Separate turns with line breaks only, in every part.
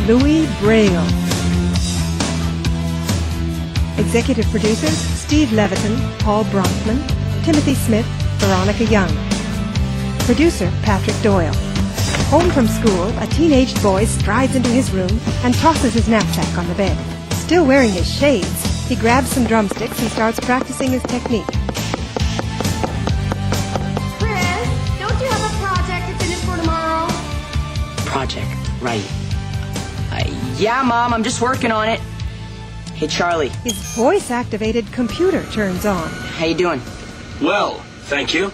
Louis Braille. Executive producers Steve Leviton, Paul Bronfman, Timothy Smith, Veronica Young. Producer Patrick Doyle. Home from school, a teenaged boy strides into his room and tosses his knapsack on the bed. Still wearing his shades, he grabs some drumsticks and starts practicing his technique.
Chris, don't you have a project to finish for tomorrow?
Project, right. Yeah, Mom, I'm just working on it. Hey, Charlie.
His voice-activated computer turns on.
How you doing?
Well, thank you.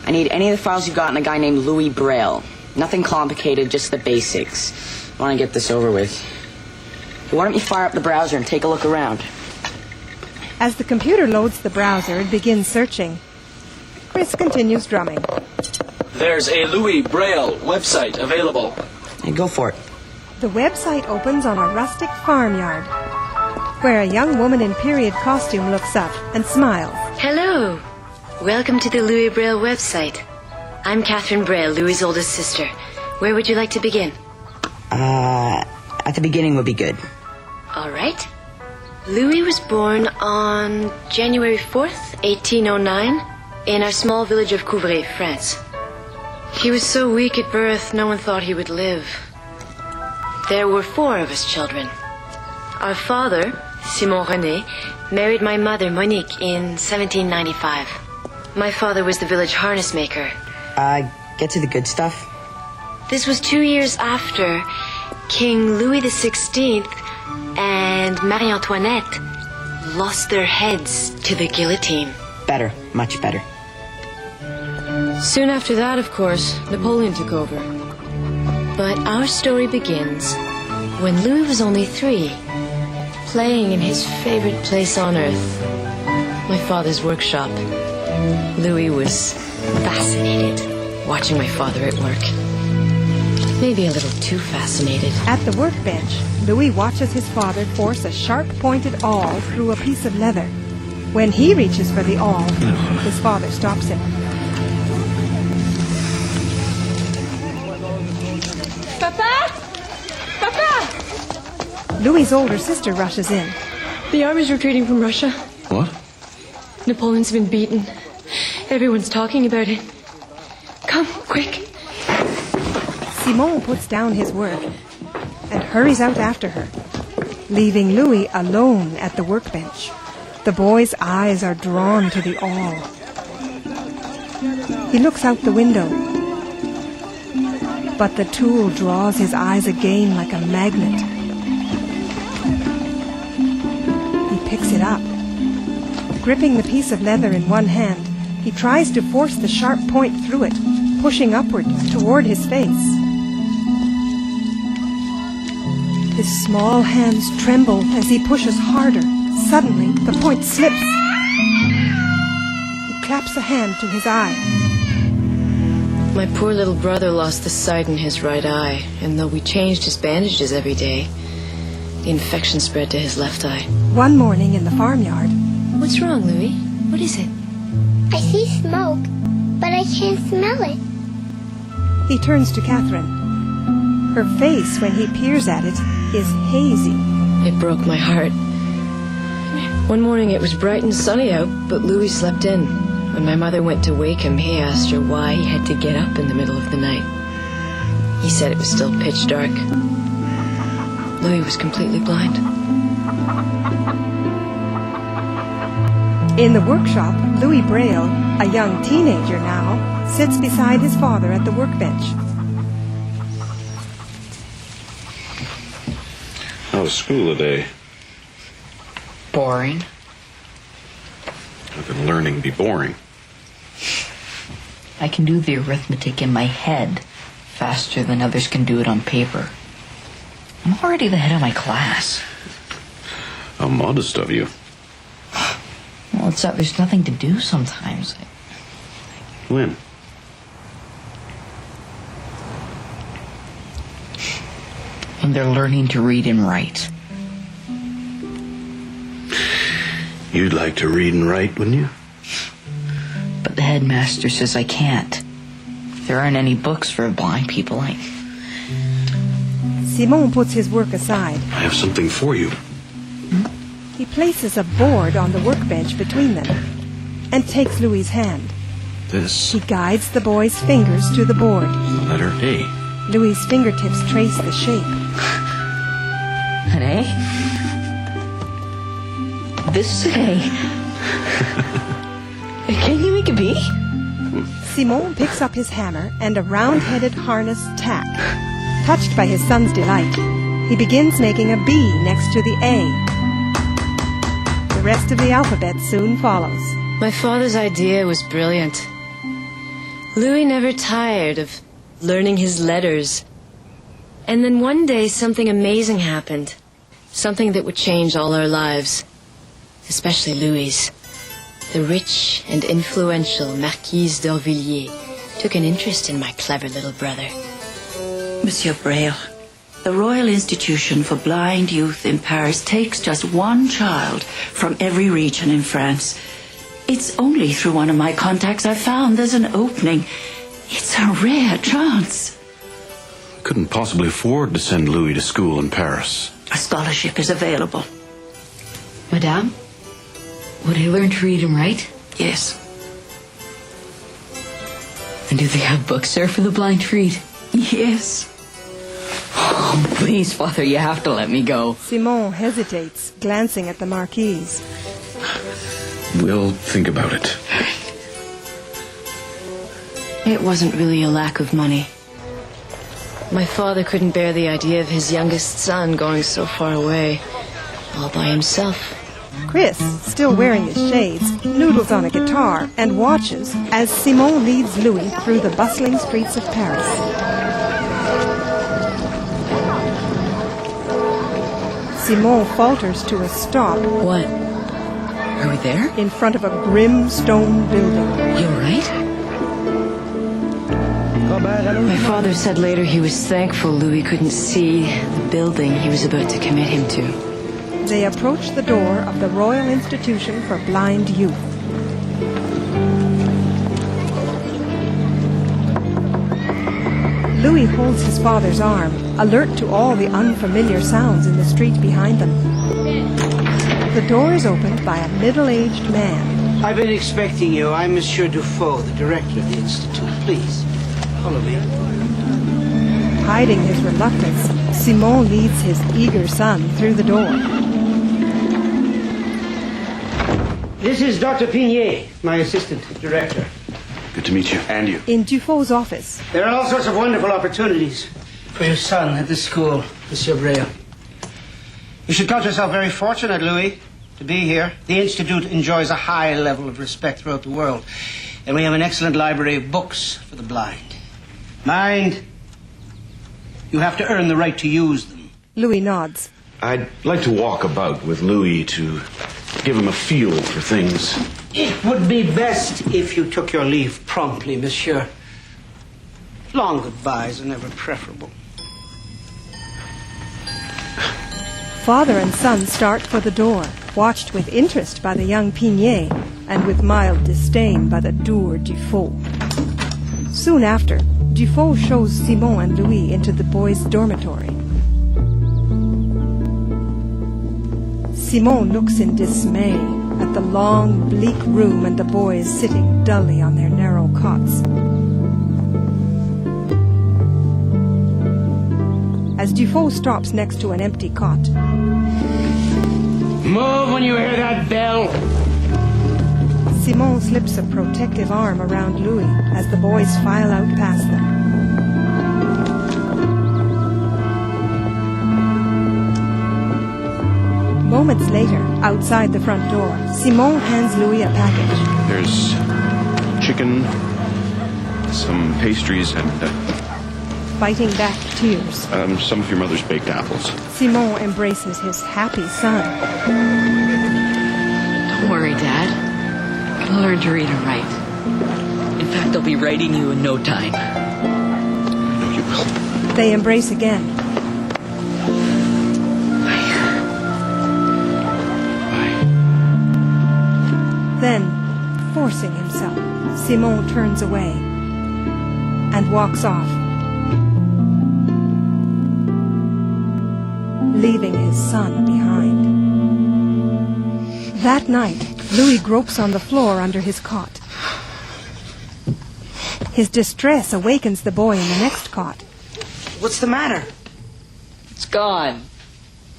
I need any of the files you've got on a guy named Louis Braille. Nothing complicated, just the basics. I want to get this over with. Hey, why don't you fire up the browser and take a look around?
As the computer loads the browser, it begins searching. Chris continues drumming.
There's a Louis Braille website available.
Hey, go for it.
The website opens on a rustic farmyard, where a young woman in period costume looks up and smiles.
Hello. Welcome to the Louis Braille website. I'm Catherine Braille, Louis' oldest sister. Where would you like to begin?
At the beginning would be good.
All right. Louis was born on January 4th, 1809, in our small village of Couvray, France. He was so weak at birth, no one thought he would live. There were 4 of us children. Our father, Simon René, married my mother, Monique, in 1795. My father was the village harness maker.
Get to the good stuff.
This was 2 years after King Louis XVI and Marie Antoinette lost their heads to the guillotine.
Better, much better.
Soon after that, of course, Napoleon took over. But our story begins when Louis was only 3, playing in his favorite place on earth, my father's workshop. Louis was fascinated watching my father at work. Maybe a little too fascinated.
At the workbench, Louis watches his father force a sharp-pointed awl through a piece of leather. When he reaches for the awl, his father stops him.
Papa? Papa!
Louis' older sister rushes in.
The army's retreating from Russia.
What?
Napoleon's been beaten. Everyone's talking about it. Come, quick.
Simon puts down his work and hurries out after her, leaving Louis alone at the workbench. The boy's eyes are drawn to the awl. He looks out the window, but the tool draws his eyes again like a magnet. He picks it up. Gripping the piece of leather in one hand, he tries to force the sharp point through it, pushing upward toward his face. His small hands tremble as he pushes harder. Suddenly, the point slips. He claps a hand to his eye.
My poor little brother lost the sight in his right eye, and though we changed his bandages every day, the infection spread to his left eye.
One morning in the farmyard,
What's wrong, Louis? What is it?
I see smoke, but I can't smell it.
he turns to Catherine. Her face, when he peers at it, is hazy.
It broke my heart. One morning it was bright and sunny out, but Louis slept in. When my mother went to wake him, he asked her why he had to get up in the middle of the night. He said it was still pitch dark. Louis was completely blind.
In the workshop, Louis Braille, a young teenager now, sits beside his father at the workbench.
How was school today?
Boring.
How can learning be boring?
I can do the arithmetic in my head faster than others can do it on paper. I'm already the head of my class.
How modest of you.
Well, it's that there's nothing to do sometimes.
When?
When they're learning to read and write.
You'd like to read and write, wouldn't you?
But the headmaster says I can't. There aren't any books for blind people.
Simon puts his work aside.
I have something for you.
He places a board on the workbench between them and takes Louis's hand.
This,
He guides the boy's fingers to the board.
the letter A.
Louis's fingertips trace the shape.
An A? This is an A. Can you make a B?
Simon picks up his hammer and a round-headed harness tack. Touched by his son's delight, he begins making a B next to the A. The rest of the alphabet soon follows.
My father's idea was brilliant. Louis never tired of learning his letters. And then one day something amazing happened. Something that would change all our lives. Especially Louis's. The rich and influential Marquise d'Orvilliers took an interest in my clever little brother.
Monsieur Braille, the Royal Institution for Blind Youth in Paris takes just one child from every region in France. It's only through one of my contacts I found there's an opening. It's a rare chance.
I couldn't possibly afford to send Louis to school in Paris.
A scholarship is available.
Madame, would he learn to read and write?
Yes.
And do they have books there for the blind to read?
Yes.
Oh, please, Father, you have to let me go.
Simon hesitates, glancing at the Marquise.
We'll think about it.
It wasn't really a lack of money. My father couldn't bear the idea of his youngest son going so far away, all by himself.
Chris, still wearing his shades, noodles on a guitar and watches as Simon leads Louis through the bustling streets of Paris. Simon falters to a stop
What? Are we there?
in front of a grim stone building.
You all right?
My father said later he was thankful Louis couldn't see the building he was about to commit him to.
They approach the door of the Royal Institution for Blind Youth. Louis holds his father's arm, alert to all the unfamiliar sounds in the street behind them. The door is opened by a middle-aged man.
I've been expecting you. I'm Monsieur Dufault, the director of the Institute. Please, follow me.
Hiding his reluctance, Simon leads his eager son through the door.
This is Dr. Pignet, my assistant director.
Good to meet you. And you.
In Dufault's office,
There are all sorts of wonderful opportunities for your son at this school, Monsieur Braille. You should count yourself very fortunate, Louis, to be here. The Institute enjoys a high level of respect throughout the world, and we have an excellent library of books for the blind. Mind, you have to earn the right to use them.
Louis nods.
I'd like to walk about with Louis to give him a feel for things.
It would be best if you took your leave promptly, monsieur. Long goodbyes are never preferable.
Father and son start for the door, watched with interest by the young Pignet and with mild disdain by the dour Dufault. Soon after, Dufault shows Simon and Louis into the boys' dormitory. Simon looks in dismay at the long, bleak room and the boys sitting dully on their narrow cots. As Dufault stops next to an empty cot,
Move when you hear that bell.
Simon slips a protective arm around Louis as the boys file out past them. Moments later, outside the front door, Simon hands Louis a package.
There's chicken, some pastries, and
Fighting back tears,
some of your mother's baked apples.
Simon embraces his happy son.
Don't worry, Dad. I'll learn to read and write. In fact, I'll be writing you in no time.
No, you will.
They embrace again. Then, forcing himself, Simon turns away and walks off. leaving his son behind. That night, Louis gropes on the floor under his cot. His distress awakens the boy in the next cot.
What's the matter?
It's gone.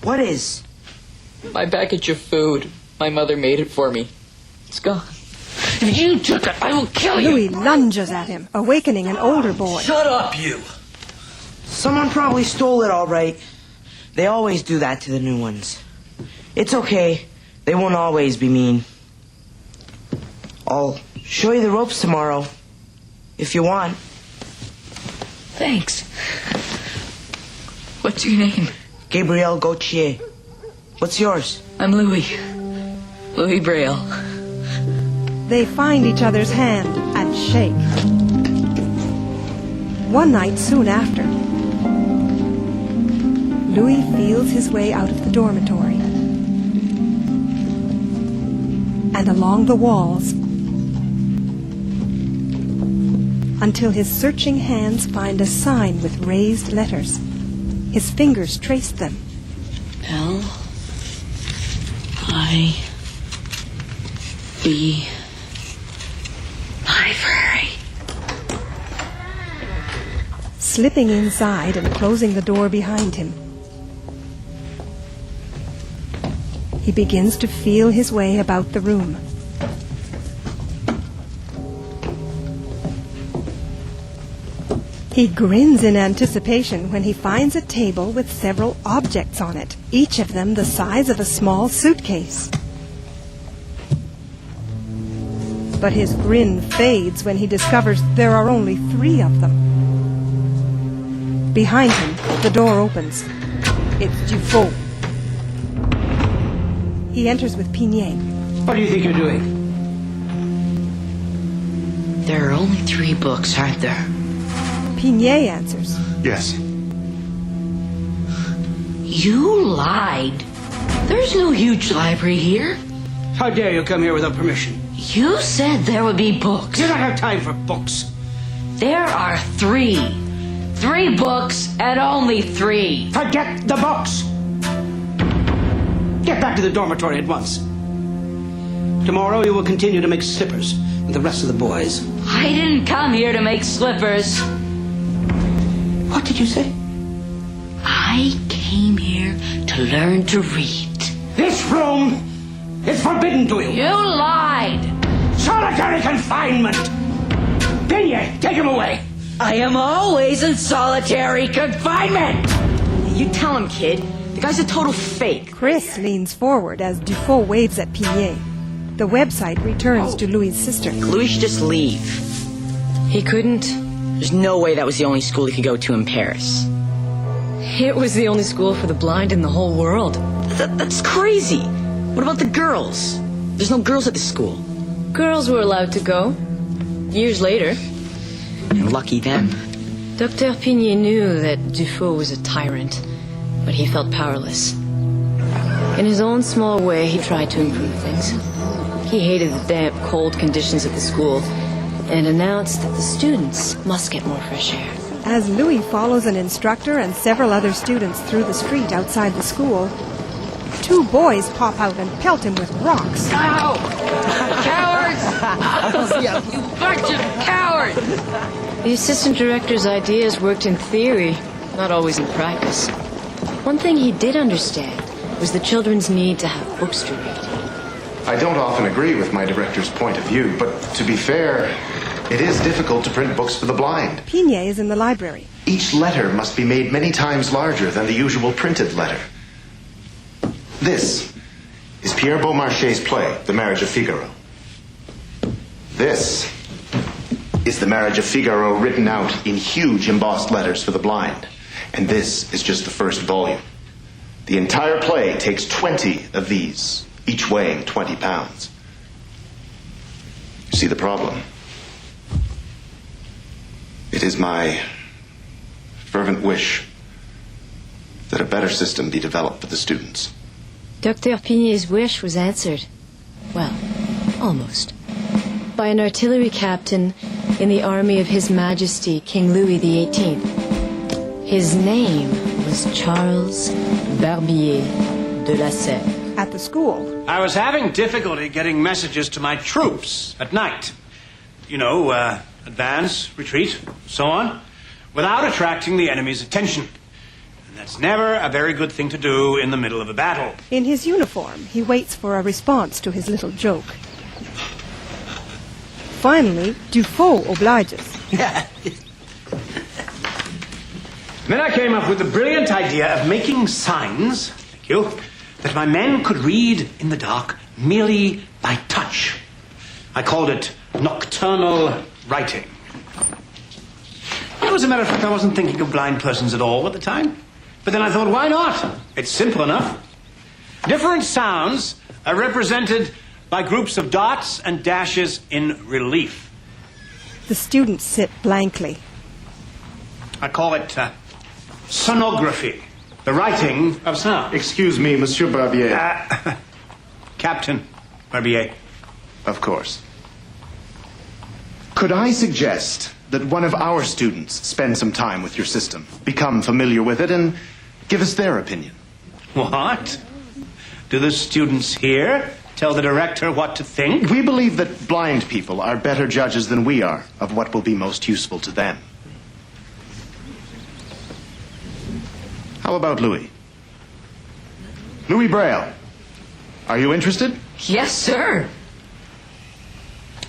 What is?
My package of food. My mother made it for me. It's gone. If you took it, I will kill you.
Louis lunges at him, awakening an older boy.
Shut up, you!
Someone probably stole it, all right. They always do that to the new ones. It's okay. They won't always be mean. I'll show you the ropes tomorrow, if you want.
Thanks. What's your name?
Gabriel Gauthier. What's yours?
I'm Louis. Louis Braille.
They find each other's hand and shake. One night soon after, Louis feels his way out of the dormitory and along the walls until his searching hands find a sign with raised letters. His fingers trace them.
L-I-B Library.
Slipping inside and closing the door behind him, he begins to feel his way about the room. He grins in anticipation when he finds a table with several objects on it, each of them the size of a small suitcase. But his grin fades when he discovers there are only 3 of them. Behind him, the door opens. It's Dufault. He enters with Pignet.
What do you think you're doing?
There are only 3 books, aren't there?
Pignet answers.
Yes.
You lied. There's no huge library here.
How dare you come here without permission?
You said there would be books.
You don't have time for books.
There are 3. 3 books and only 3.
Forget the books. Get back to the dormitory at once. Tomorrow you will continue to make slippers with the rest of the boys.
I didn't come here to make slippers.
What did you say?
I came here to learn to read.
This room is forbidden to you.
You lied.
Solitary confinement. Pignet, take him away.
I am always in solitary confinement. You tell him, kid. The guy's a total fake.
Chris leans forward as Dufault waves at Pignet. The website returns to Louis' sister.
Louis should just leave.
He couldn't.
There's no way that was the only school he could go to in Paris.
It was the only school for the blind in the whole world.
That's crazy. What about the girls? There's no girls at the school.
Girls were allowed to go. Years later.
And lucky them.
Dr. Pignet knew that Dufault was a tyrant, but he felt powerless. In his own small way, he tried to improve things. He hated the damp, cold conditions at the school and announced that the students must get more fresh air.
As Louis follows an instructor and several other students through the street outside the school, 2 boys pop out and pelt him with rocks.
Ow! Cowards! You bunch of cowards!
The assistant director's ideas worked in theory, not always in practice. One thing he did understand was the children's need to have books to read.
I don't often agree with my director's point of view, but to be fair, it is difficult to print books for the blind.
Pignet is in the library.
Each letter must be made many times larger than the usual printed letter. This is Pierre Beaumarchais' play, The Marriage of Figaro. This is The Marriage of Figaro written out in huge embossed letters for the blind. And this is just the first volume. The entire play takes 20 of these, each weighing 20 pounds. You see the problem? It is my fervent wish that a better system be developed for the students.
Dr. Pignet's wish was answered. Well, almost. By an artillery captain in the army of His Majesty King Louis XVIII. His name was Charles Barbier de la Sève.
At the school,
I was having difficulty getting messages to my troops at night. You know, advance, retreat, so on, without attracting the enemy's attention. And that's never a very good thing to do in the middle of a battle.
in his uniform, he waits for a response to his little joke. Finally, Dufault obliges.
Then I came up with the brilliant idea of making signs, thank you, that my men could read in the dark merely by touch. I called it nocturnal writing. As a matter of fact, I wasn't thinking of blind persons at all at the time. But then I thought, why not? It's simple enough. Different sounds are represented by groups of dots and dashes in relief.
The students sit blankly.
I call it sonography, the writing of sound.
Excuse me, Monsieur Barbier.
Captain Barbier.
Of course. Could I suggest that one of our students spend some time with your system, become familiar with it, and give us their opinion?
What? Do the students here tell the director what to think?
We believe that blind people are better judges than we are of what will be most useful to them. How about Louis? Louis Braille. Are you interested?
Yes, sir.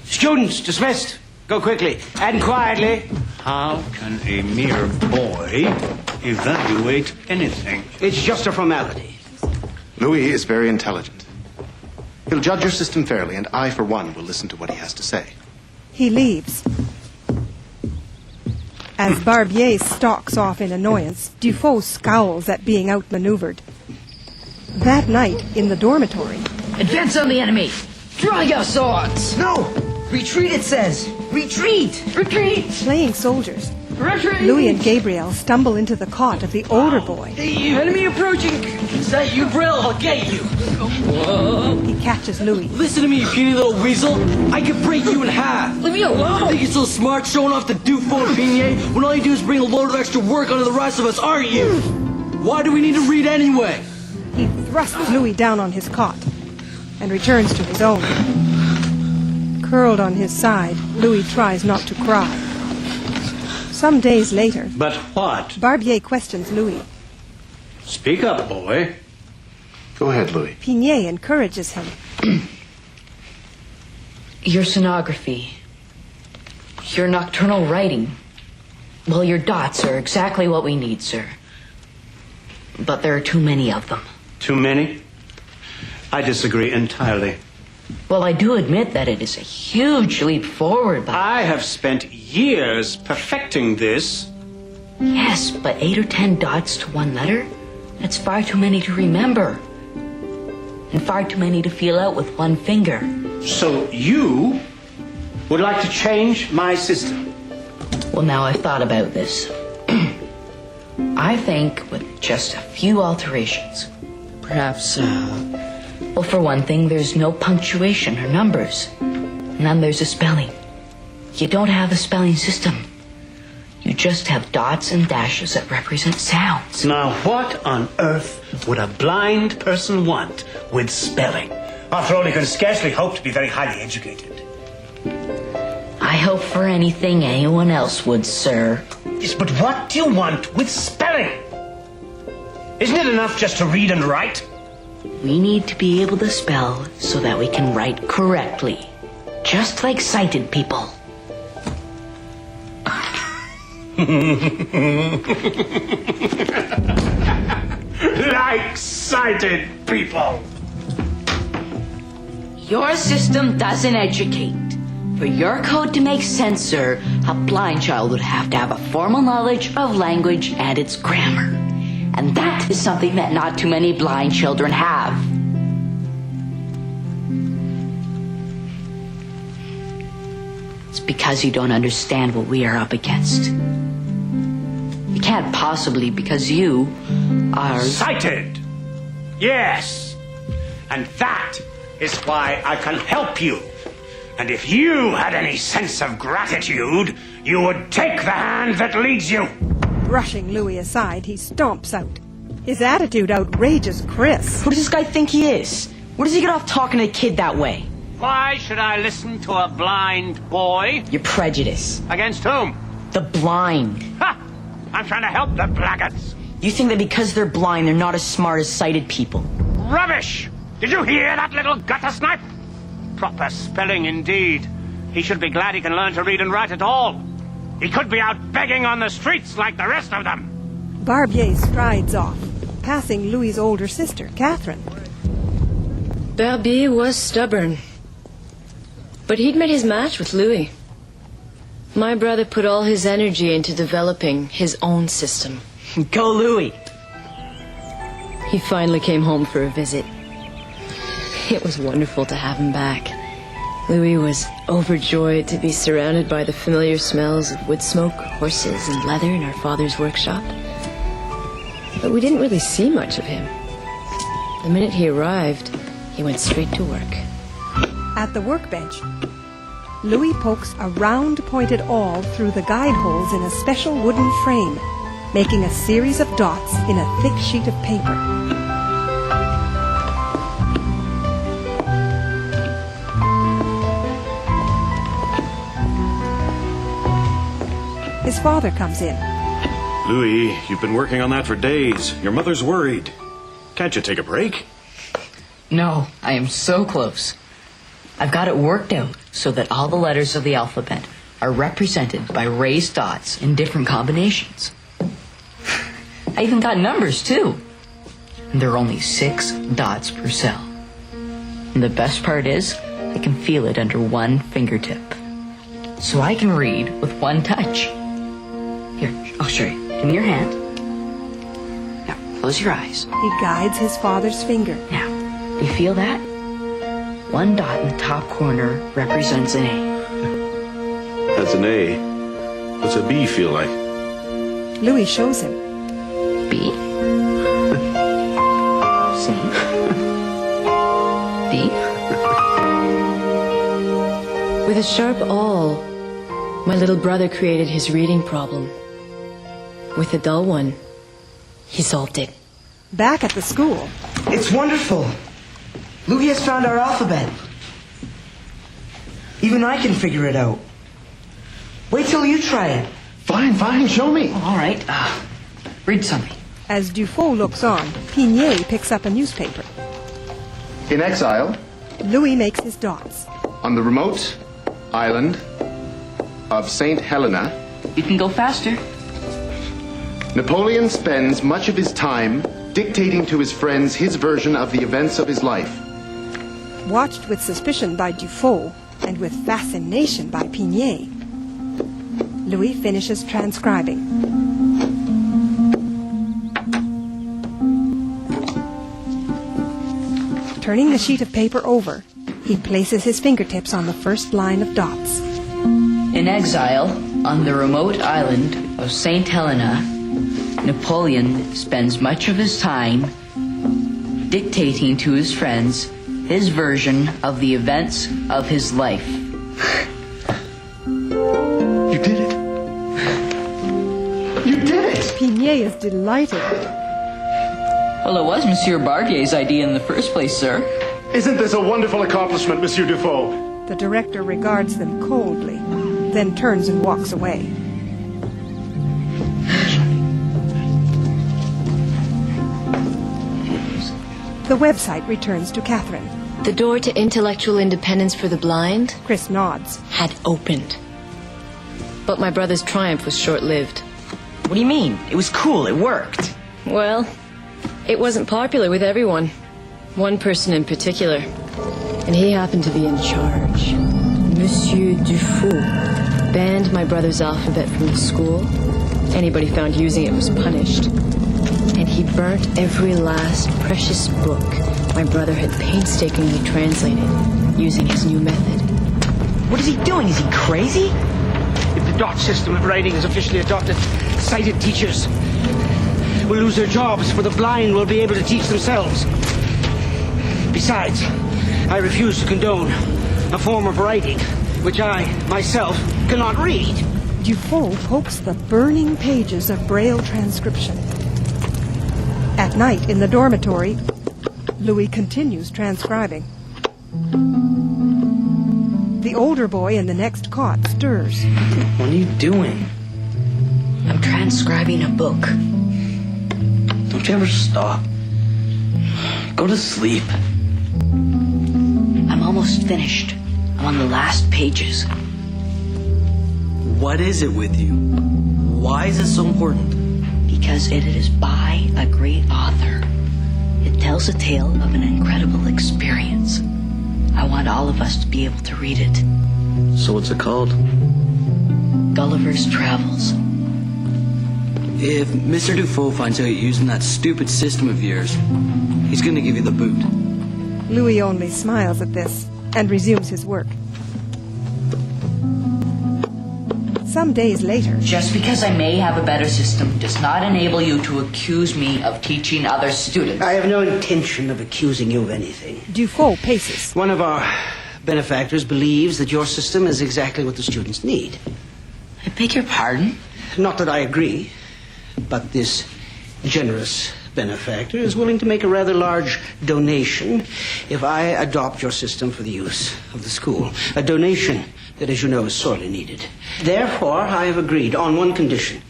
Students, dismissed. Go quickly and quietly. How can a mere boy evaluate anything? It's just a formality.
Louis is very intelligent. He'll judge your system fairly, and I, for one, will listen to what he has to say.
He leaves. As Barbier stalks off in annoyance, Dufault scowls at being outmaneuvered. That night, in the dormitory,
Advance on the enemy. Draw your swords.
No! Retreat, it says. Retreat!
Retreat.
playing soldiers,
Retreat.
Louis and Gabriel stumble into the cot of the older boy.
Enemy approaching! Is that you, Braille? I'll get you!
He catches Louis.
Listen to me, you puny little weasel. I could break you in half.
Leave me alone.
Think you're so smart showing off the Dufault and Pinier when all you do is bring a load of extra work onto the rest of us, aren't you? Why do we need to read anyway?
He thrusts Louis down on his cot and returns to his own. Curled on his side, Louis tries not to cry. Some days later,
But what?
Barbier questions Louis.
Speak up, boy.
Go ahead, Louis.
Pinier encourages him.
Your sonography. Your nocturnal writing. Well, your dots are exactly what we need, sir. But there are too many of them.
Too many? I disagree entirely.
Well, I do admit that it is a huge leap forward, but...
I have spent years perfecting this.
Yes, but 8 or 10 dots to one letter? That's far too many to remember. And far too many to feel out with one finger.
So you would like to change my system?
Well, now I've thought about this. I think with just a few alterations.
Perhaps,
Well, for one thing, there's no punctuation or numbers. And then there's a spelling. You don't have a spelling system. You just have dots and dashes that represent sounds.
Now, what on earth would a blind person want with spelling? After all, he can scarcely hope to be very highly educated.
I hope for anything anyone else would, sir.
Yes, but what do you want with spelling? Isn't it enough just to read and write?
We need to be able to spell so that we can write correctly. Just like sighted people.
Like sighted people.
Your system doesn't educate. For your code to make sense, sir, a blind child would have to have a formal knowledge of language and its grammar. And that is something that not too many blind children have. It's because you don't understand what we are up against. You can't possibly, because you are...
Sighted. Yes. And that is why I can help you. And if you had any sense of gratitude, you would take the hand that leads you.
Brushing Louis aside, he stomps out. His attitude outrages Chris.
Who does this guy think he is? Where does he get off talking to a kid that way?
Why should I listen to a blind boy?
Your prejudice.
Against whom?
The blind.
Ha! I'm trying to help the blackguards.
You think that because they're blind, they're not as smart as sighted people?
Rubbish! Did you hear that little gutter snipe? Proper spelling indeed. He should be glad he can learn to read and write at all. He could be out begging on the streets like the rest of them.
Barbier strides off, passing Louis's older sister, Catherine.
Barbier was stubborn, but he'd met his match with Louis. My brother put all his energy into developing his own system.
Go Louis!
He finally came home for a visit. It was wonderful to have him back. Louis was overjoyed to be surrounded by the familiar smells of wood smoke, horses, and leather in our father's workshop. But we didn't really see much of him. The minute he arrived, he went straight to work.
At the workbench, Louis pokes a round pointed awl through the guide holes in a special wooden frame, making a series of dots in a thick sheet of paper. His father comes in.
Louis, you've been working on that for days. Your mother's worried. Can't you take a break?
No, I am so close. I've got it worked out so that all the letters of the alphabet are represented by raised dots in different combinations. I even got numbers, too. And there are only 6 dots per cell. And the best part is, I can feel it under one fingertip. So I can read with one touch. Here, I'll show you. Give me your hand. Now, close your eyes.
He guides his father's finger.
Now, you feel that? One dot in the top corner represents an A.
That's an A. What's a B feel like?
Louis shows him.
B. C. D.
With a sharp awl, my little brother created his reading problem. With a dull one, he solved it.
Back at the school.
It's wonderful. Louis has found our alphabet. Even I can figure it out. Wait till you try it.
Fine, show me.
All right, read something.
As Dufault looks on, Pignet picks up a newspaper.
In exile,
Louis makes his dots.
on the remote island of St. Helena,
You can go faster.
Napoleon spends much of his time dictating to his friends his version of the events of his life.
Watched with suspicion by Dufault and with fascination by Pignet, Louis finishes transcribing. Turning the sheet of paper over, he places his fingertips on the first line of dots.
In exile, on the remote island of St. Helena, Napoleon spends much of his time dictating to his friends his version of the events of his life.
You did it. You did it!
Pignet is delighted.
Well, it was Monsieur Barbier's idea in the first place, sir.
Isn't this a wonderful accomplishment, Monsieur Dufault?
The director regards them coldly, then turns and walks away. The website returns to Catherine.
The door to intellectual independence for the blind,
Chris nods,
had opened. But my brother's triumph was short-lived.
What do you mean? It was cool. It worked.
Well, it wasn't popular with everyone. One person in particular. And he happened to be in charge. Monsieur Dufault banned my brother's alphabet from the school. Anybody found using it was punished. And he burnt every last precious book my brother had painstakingly translated using his new method.
What is he doing? Is he crazy?
If the dot system of writing is officially adopted, sighted teachers will lose their jobs, for the blind will be able to teach themselves. Besides, I refuse to condone a form of writing which I, myself, cannot read.
Dufault pokes the burning pages of Braille transcription. At night in the dormitory, Louis continues transcribing. The older boy in the next cot stirs.
What are you doing?
I'm transcribing a book.
Don't you ever stop? Go to sleep.
I'm almost finished. I'm on the last pages.
What is it with you? Why is it so important?
Because it is by a great author. It tells a tale of an incredible experience. I want all of us to be able to read it.
So what's it called?
Gulliver's Travels.
If Mr. Dufault finds out you're using that stupid system of yours, he's going to give you the boot.
Louis only smiles at this and resumes his work. Some days later...
Just because I may have a better system does not enable you to accuse me of teaching other students.
I have no intention of accusing you of anything.
Dufault paces.
One of our benefactors believes that your system is exactly what the students need.
I beg your pardon?
Not that I agree, but this generous benefactor is willing to make a rather large donation if I adopt your system for the use of the school. A donation that, as you know, is sorely needed. Therefore, I have agreed on one condition,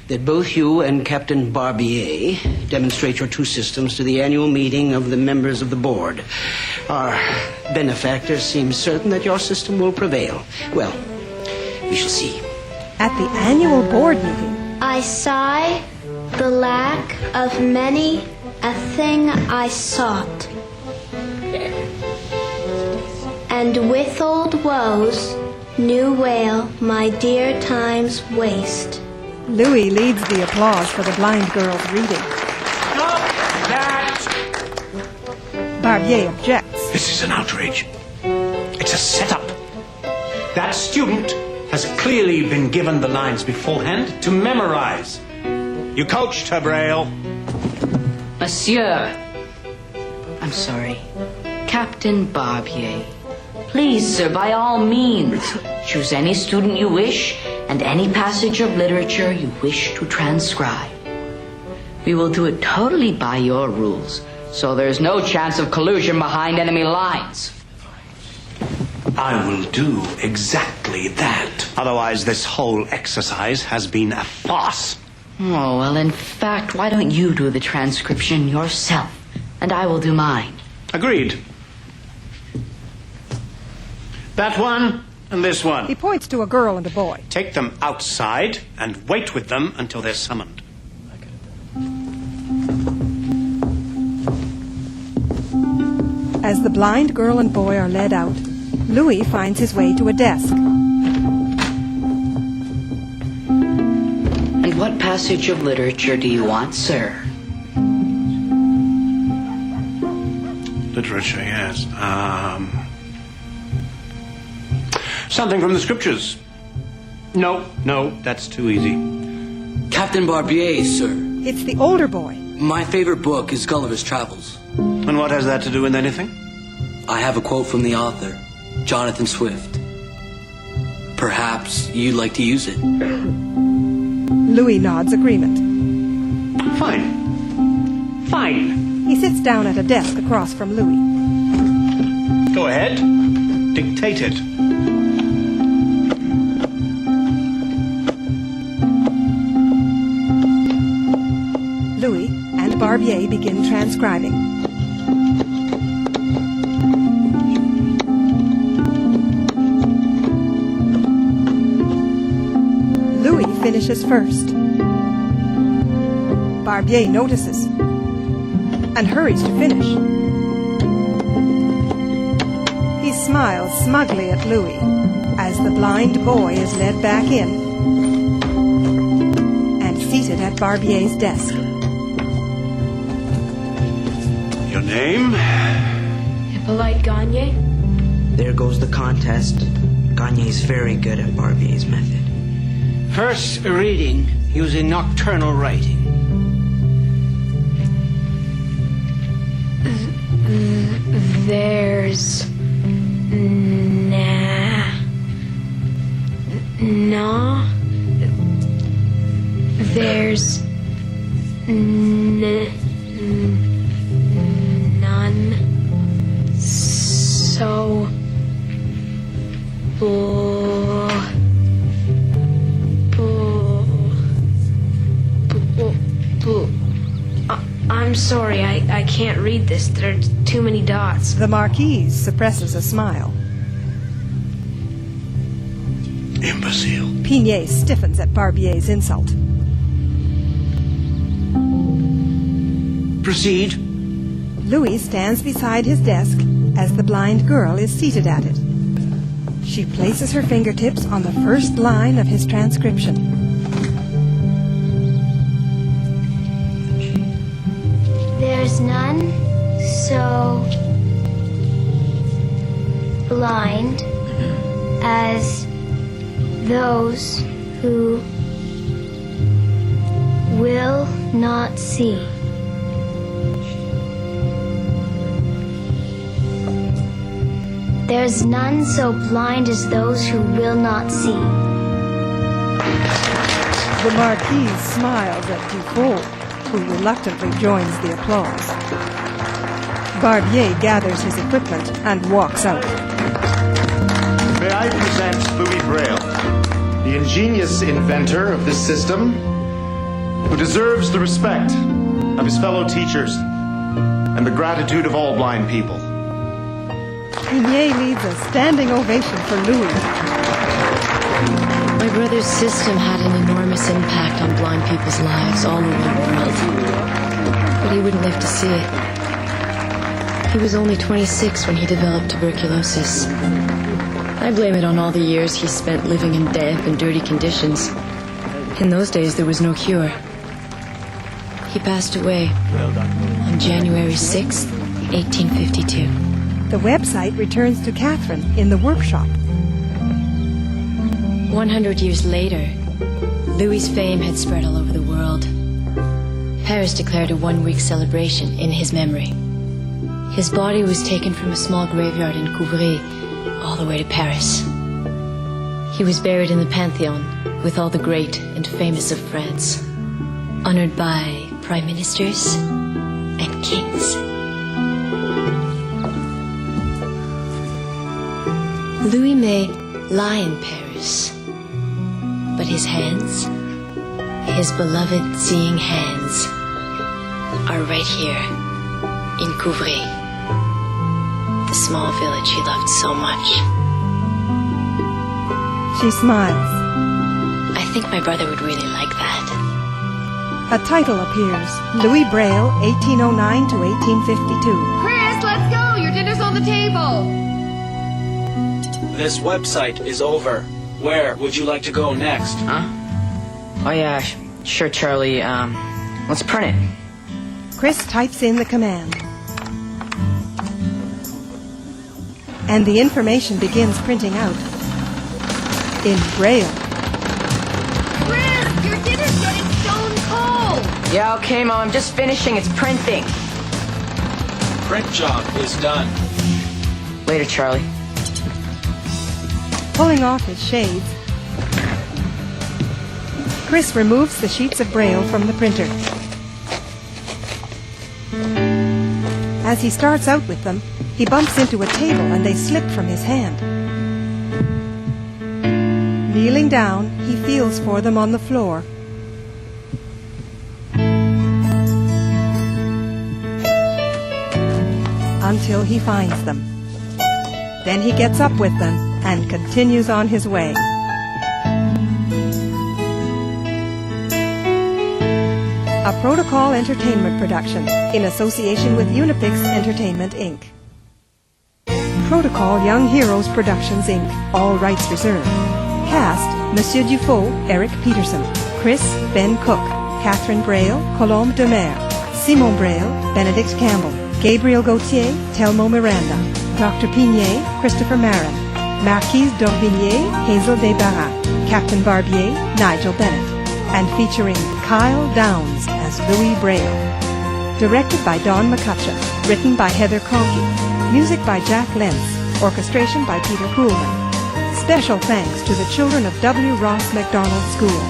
that both you and Captain Barbier demonstrate your two systems to the annual meeting of the members of the board. Our benefactor seems certain that your system will prevail. Well, we shall see.
At the annual board meeting,
I sigh the lack of many a thing I sought, and with old woes new wail my dear time's waste.
Louis leads the applause for the blind girl's reading.
Stop that!
Barbier objects.
This is an outrage. It's a setup. That student has clearly been given the lines beforehand to memorize. You coached her, Braille.
Monsieur. I'm sorry. Captain Barbier. Please, sir, by all means, choose any student you wish and any passage of literature you wish to transcribe. We will do it totally by your rules, so there's no chance of collusion behind enemy lines.
I will do exactly that. Otherwise, this whole exercise has been a farce.
Oh, well, in fact, why don't you do the transcription yourself, and I will do mine.
Agreed. That one and this one.
He points to a girl and a boy.
Take them outside and wait with them until they're summoned.
As the blind girl and boy are led out, Louis finds his way to a desk.
And what passage of literature do you want, sir?
Literature, yes. Something from the scriptures. No, that's too easy.
Captain Barbier, sir.
It's the older boy.
My favorite book is Gulliver's Travels.
And what has that to do with anything?
I have a quote from the author, Jonathan Swift. Perhaps you'd like to use it.
Louis nods agreement.
Fine.
He sits down at a desk across from Louis.
Go ahead. Dictate it.
Louis and Barbier begin transcribing. Louis finishes first. Barbier notices and hurries to finish. He smiles smugly at Louis as the blind boy is led back in and seated at Barbier's desk.
Your name?
Hippolyte Gagne?
There goes the contest. Gagne's very good at Barbier's method.
First reading using nocturnal writing.
There's there's
I'm sorry, I can't read this. There are too many dots.
The Marquise suppresses a smile.
Imbecile.
Pignet stiffens at Barbier's insult.
Proceed.
Louis stands beside his desk as the blind girl is seated at it. She places her fingertips on the first line of his transcription.
There's none so blind as those who will not see. There's none so blind as those who will not see.
The Marquise smiles at Dufault, who reluctantly joins the applause. Barbier gathers his equipment and walks out.
May I present Louis Braille, the ingenious inventor of this system, who deserves the respect of his fellow teachers and the gratitude of all blind people.
Pignet leads a standing ovation for Louis.
My brother's system had an enormous impact on blind people's lives all over the world. But he wouldn't live to see it. He was only 26 when he developed tuberculosis. I blame it on all the years he spent living in damp and dirty conditions. In those days, there was no cure. He passed away on January 6th, 1852.
The website returns to Catherine in the workshop.
100 years later, Louis' fame had spread all over the world. Paris declared a one-week celebration in his memory. His body was taken from a small graveyard in Couvray all the way to Paris. He was buried in the Pantheon with all the great and famous of France, honored by prime ministers and kings. Louis may lie in Paris, but his hands, his beloved seeing hands, are right here in Couvray, the small village he loved so much.
She smiles.
I think my brother would really like that.
A title appears, Louis Braille, 1809 to 1852.
Chris, let's go! Your dinner's on the table!
This website is over. Where would you like to go next?
Huh? Oh yeah, sure, Charlie. Let's print it.
Chris types in the command. And the information begins printing out. In Braille.
Chris, your dinner's getting stone cold!
Yeah, okay, Mom. I'm just finishing. It's printing.
Print job is done.
Later, Charlie.
Pulling off his shades, Chris removes the sheets of Braille from the printer. As he starts out with them, he bumps into a table and they slip from his hand. Kneeling down, he feels for them on the floor. Until he finds them. Then he gets up with them and continues on his way. A Protocol Entertainment production in association with Unipix Entertainment, Inc. Protocol Young Heroes Productions, Inc. All rights reserved. Cast: Monsieur Dufault, Eric Peterson. Chris, Ben Cook. Catherine Braille, Colombe Demer. Simon Braille, Benedict Campbell. Gabriel Gauthier, Telmo Miranda. Dr. Pignet, Christopher Marin. Marquise d'Orvilliers, Hazel Desbarras. Captain Barbier, Nigel Bennett. And featuring Kyle Downs as Louis Braille. Directed by Don McCutcheon. Written by Heather Conkey. Music by Jack Lentz. Orchestration by Peter Kuhlman. Special thanks to the children of W. Ross Macdonald School.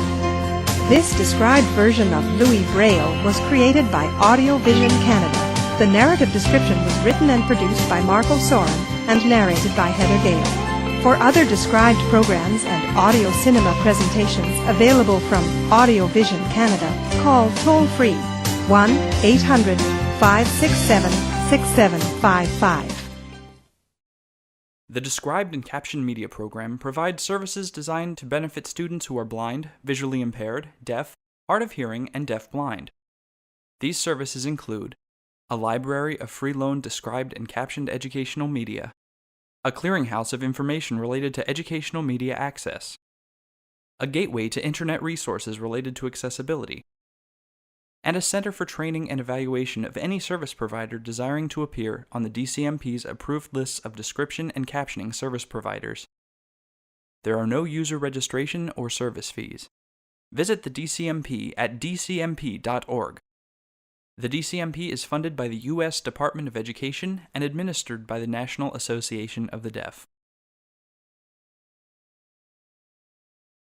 This described version of Louis Braille was created by Audio Vision Canada. The narrative description was written and produced by Marco Soren and narrated by Heather Gale. For other described programs and audio cinema presentations available from Audio Vision Canada, call toll-free 1-800-567-6755.
The Described and Captioned Media program provides services designed to benefit students who are blind, visually impaired, deaf, hard of hearing, and deaf-blind. These services include a library of free-loaned described and captioned educational media, a clearinghouse of information related to educational media access, a gateway to internet resources related to accessibility, and a center for training and evaluation of any service provider desiring to appear on the DCMP's approved lists of description and captioning service providers. There are no user registration or service fees. Visit the DCMP at dcmp.org. The DCMP is funded by the U.S. Department of Education and administered by the National Association of the Deaf.